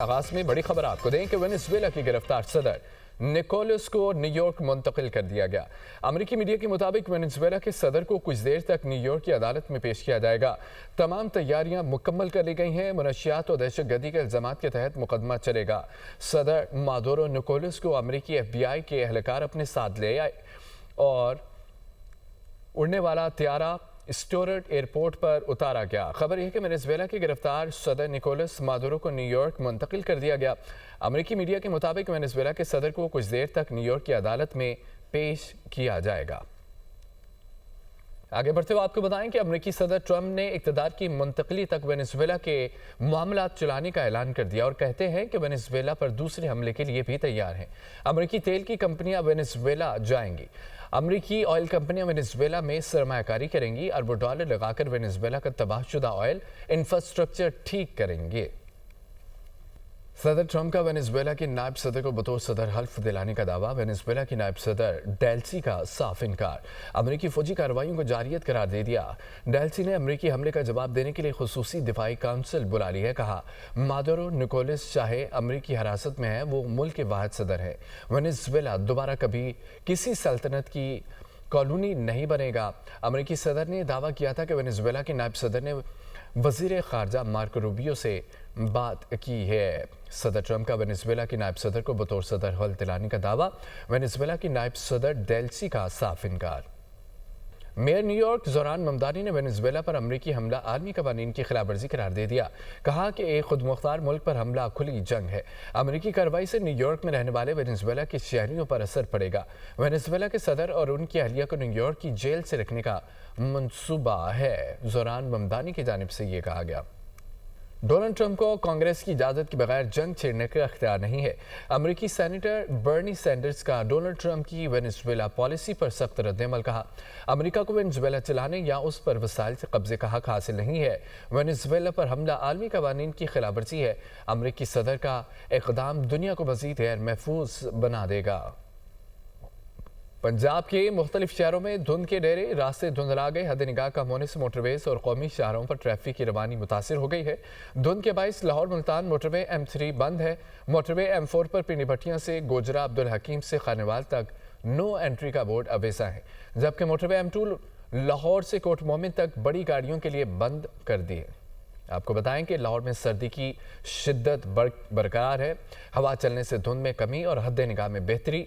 آغاز میں بڑی خبر آپ کو دیں کہ وینزویلا کی گرفتار صدر نکولس کو نیو یارک منتقل کر دیا گیا۔ امریکی میڈیا کے مطابق وینزویلا کے صدر کو کچھ دیر تک نیو یارک کی عدالت میں پیش کیا جائے گا۔ تمام تیاریاں مکمل کر لی گئی ہیں۔ منشیات اور دہشت گردی کے الزامات کے تحت مقدمہ چلے گا۔ صدر مادورو نکولس کو امریکی ایف بی آئی کے اہلکار اپنے ساتھ لے آئے اور اڑنے والا طیارہ اسٹورٹ ایئرپورٹ پر اتارا گیا۔ خبر یہ کہ وینزویلا کے گرفتار صدر نکولس مادورو کو نیو یارک منتقل کر دیا گیا۔ امریکی میڈیا کے مطابق وینزویلا کے صدر کو کچھ دیر تک نیو یارک کی عدالت میں پیش کیا جائے گا۔ آگے بڑھتے ہوئے آپ کو بتائیں کہ امریکی صدر ٹرمپ نے اقتدار کی منتقلی تک وینزویلا کے معاملات چلانے کا اعلان کر دیا اور کہتے ہیں کہ وینزویلا پر دوسرے حملے کے لیے بھی تیار ہیں۔ امریکی تیل کی کمپنیاں وینزویلا جائیں گی۔ امریکی آئل کمپنیاں وینزویلا میں سرمایہ کاری کریں گی۔ اربوں ڈالر لگا کر وینزویلا کا تباہ شدہ آئل انفراسٹرکچر ٹھیک کریں گے۔ صدر ٹرمپ کا وینزویلا کے نائب صدر کو بطور صدر حلف دلانے کا دعویٰ۔ وینزویلا کی نائب صدر ڈیلسی کا صاف انکار۔ امریکی فوجی کارروائیوں کو جارحیت قرار دے دیا۔ ڈیلسی نے امریکی حملے کا جواب دینے کے لیے خصوصی دفاعی کونسل بلا لی ہے۔ کہا مادورو نکولس چاہے امریکی حراست میں ہے، وہ ملک کے واحد صدر ہے۔ وینزویلا دوبارہ کبھی کسی سلطنت کی کالونی نہیں بنے گا۔ امریکی صدر نے دعویٰ کیا تھا کہ وینزویلا کے نائب صدر نے وزیر خارجہ مارکو روبیو سے بات کی ہے۔ صدر ٹرمپ کا وینزویلا کی نائب صدر کو بطور صدر حلف دلانے کا دعویٰ۔ وینزویلا کی نائب صدر ڈیلسی کا صاف انکار۔ Mayor new York Zoran Mamdani نے وینزویلا پر امریکی حملہ عالمی قوانین کی خلاف ورزی قرار دے دیا۔ کہا کہ ایک خود مختار ملک پر حملہ کھلی جنگ ہے۔ امریکی کارروائی سے نیو یارک میں رہنے والے وینزویلا کے شہریوں پر اثر پڑے گا۔ وینزویلا کے صدر اور ان کی اہلیہ کو نیو یارک کی جیل سے رکھنے کا منصوبہ ہے، زوران ممدانی کی جانب سے یہ کہا گیا۔ ڈونلڈ ٹرمپ کو کانگریس کی اجازت کے بغیر جنگ چھیڑنے کا اختیار نہیں ہے۔ امریکی سینیٹر برنی سینڈرز کا ڈونلڈ ٹرمپ کی وینزویلا پالیسی پر سخت رد عمل۔ کہا امریکہ کو وینزویلا چلانے یا اس پر وسائل سے قبضے کا حق حاصل نہیں ہے۔ وینزویلا پر حملہ عالمی قوانین کی خلاف ورزی ہے۔ امریکی صدر کا اقدام دنیا کو مزید غیر محفوظ بنا دے گا۔ پنجاب کے مختلف شہروں میں دھند کے ڈیرے، راستے دھندلا گئے۔ حد نگاہ کم ہونے سے موٹر ویز اور قومی شاہراہوں پر ٹریفک کی روانی متاثر ہو گئی ہے۔ دھند کے باعث لاہور ملتان موٹر وے M3 بند ہے۔ موٹر وے M4 پر پنڈی بھٹیاں سے گوجرا عبدالحکیم سے خانیوال تک نو انٹری کا بورڈ اویزا ہے، جبکہ موٹر وے M2 لاہور سے کوٹ مومن تک بڑی گاڑیوں کے لیے بند کر دی ہے۔ آپ کو بتائیں کہ لاہور میں سردی کی شدت برقرار ہے۔ ہوا چلنے سے دھند میں کمی اور حد نگاہ میں بہتری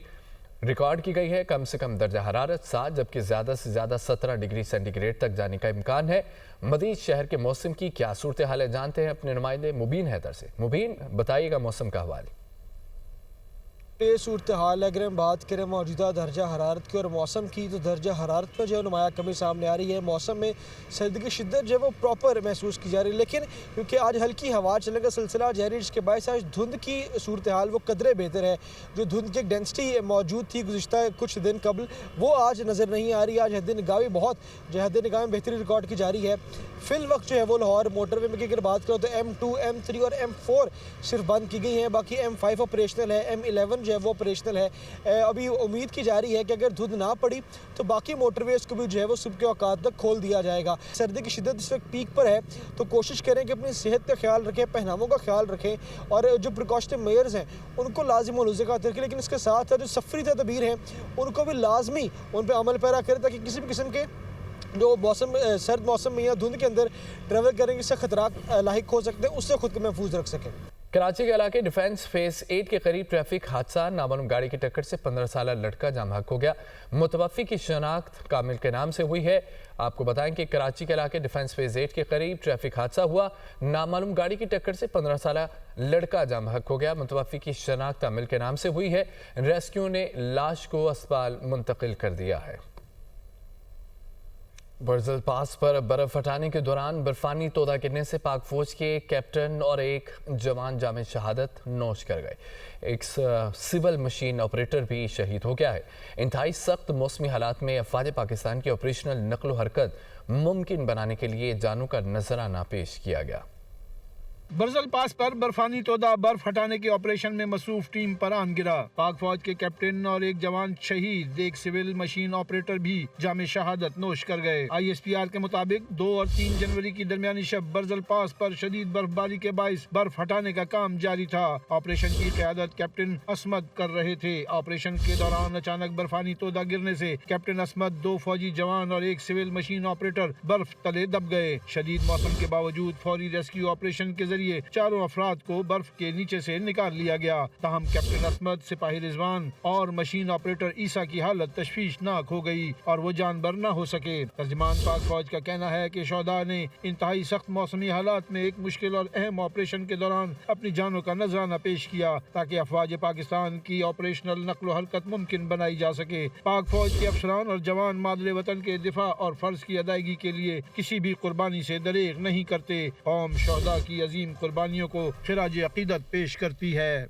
ریکارڈ کی گئی ہے۔ کم سے کم درجہ حرارت 7 جبکہ زیادہ سے زیادہ 17 ڈگری سینٹی گریڈ تک جانے کا امکان ہے۔ مزید شہر کے موسم کی کیا صورتحال ہے جانتے ہیں اپنے نمائندے مبین حیدر سے۔ مبین، بتائیے گا موسم کا حوالہ۔ یہ صورتحال ہے، اگر ہم بات کریں موجودہ درجہ حرارت کی اور موسم کی، تو درجہ حرارت پر جو ہے نمایاں کمی سامنے آ رہی ہے۔ موسم میں سردی کی شدت جو ہے وہ پراپر محسوس کی جا رہی ہے، لیکن کیونکہ آج ہلکی ہوا چلنے کا سلسلہ جاری ہے، جس کے باعث آج دھند کی صورتحال وہ قدرے بہتر ہے۔ جو دھند کی ایک ڈینسٹی موجود تھی گزشتہ کچھ دن قبل، وہ آج نظر نہیں آ رہی۔ آج حد نگاہ بھی بہت حد نگاہ میں بہتری ریکارڈ کی جا رہی ہے۔ فی الوقت جو ہے وہ لاہور موٹر وے میں اگر بات کرو تو M2 M3 اور M4 صرف بند کی گئی ہیں، باقی M5 آپریشنل ہے، M11 جو ہے وہ آپریشنل ہے۔ ابھی امید کی جا رہی ہے کہ اگر دھند نہ پڑی تو باقی موٹر ویز کو بھی جو ہے وہ صبح کے اوقات تک کھول دیا جائے گا۔ سردی کی شدت اس وقت پیک پر ہے، تو کوشش کریں کہ اپنی صحت کا خیال رکھیں، پہناووں کا خیال رکھیں، اور جو پریکاشنری میئرز ہیں ان کو لازم ملحوظے خاطر رکھیں، لیکن اس کے ساتھ جو سفری تدابیر ہیں ان کو بھی لازمی ان پہ عمل پیرا کریں، تاکہ کسی بھی قسم کے جو سرد موسم میں یا دھند کے اندر ٹریول کریں گے، اس سے خطرات لاحق ہو سکتے ہیں، اس سے خود کو محفوظ رکھ سکیں۔ کراچی کے علاقے ڈیفنس فیز 8 کے قریب ٹریفک حادثہ، نامعلوم گاڑی کی ٹکر سے 15 سالہ لڑکا جاں بحق ہو گیا۔ متوفی کی شناخت کامل کے نام سے ہوئی ہے۔ آپ کو بتائیں کہ کراچی کے علاقے ڈیفنس فیز 8 کے قریب ٹریفک حادثہ ہوا، نامعلوم گاڑی کی ٹکر سے 15 سالہ لڑکا جاں بحق ہو گیا۔ متوفی کی شناخت کامل کے نام سے ہوئی ہے۔ ریسکیو نے لاش کو اسپتال منتقل کر دیا ہے۔ برزل پاس پر برف ہٹانے کے دوران برفانی تودہ گرنے سے پاک فوج کے کیپٹن اور ایک جوان جامِ شہادت نوش کر گئے۔ ایک سول مشین آپریٹر بھی شہید ہو گیا ہے۔ انتہائی سخت موسمی حالات میں افواج پاکستان کی آپریشنل نقل و حرکت ممکن بنانے کے لیے جانوں کا نذرانہ پیش کیا گیا۔ برزل پاس پر برفانی تودا برف ہٹانے کے آپریشن میں مصروف ٹیم پران گرا. پاک فوج کے کیپٹن اور ایک جوان شہید، ایک سول مشین آپریٹر بھی جام شہادت نوش کر گئے. ISPR کے مطابق 2 اور 3 جنوری کی درمیانی شب برزل پاس پر شدید برف باری کے باعث برف ہٹانے کا کام جاری تھا. آپریشن کی قیادت کیپٹن اسمد کر رہے تھے. آپریشن کے دوران اچانک برفانی تودا گرنے سے کیپٹن اسمد، 2 فوجی جوان اور ایک سول مشین آپریٹر برف تلے دب گئے. شدید موسم کے باوجود فوری ریسکیو آپریشن کے ذریعے 4 افراد کو برف کے نیچے سے نکال لیا گیا. تاہم کیپٹن اسمد، سپاہی رضوان اور مشین آپریٹر عیسیٰ کی حالت تشویشناک ہو گئی اور وہ جان بر نہ ہو سکے. ترجمان پاک فوج کا کہنا ہے کہ شہداء نے انتہائی سخت موسمی حالات میں ایک مشکل اور اہم آپریشن کے دوران اپنی جانوں کا نذرانہ پیش کیا تاکہ افواج پاکستان کی آپریشنل نقل و حرکت ممکن بنائی جا سکے. پاک فوج کے افسران اور جوان مادر وطن کے دفاع اور فرض کی ادائیگی کے لیے کسی بھی قربانی سے دریغ نہیں کرتے. قوم شہداء کی عظیم قربانیوں کو خراج عقیدت پیش کرتی ہے.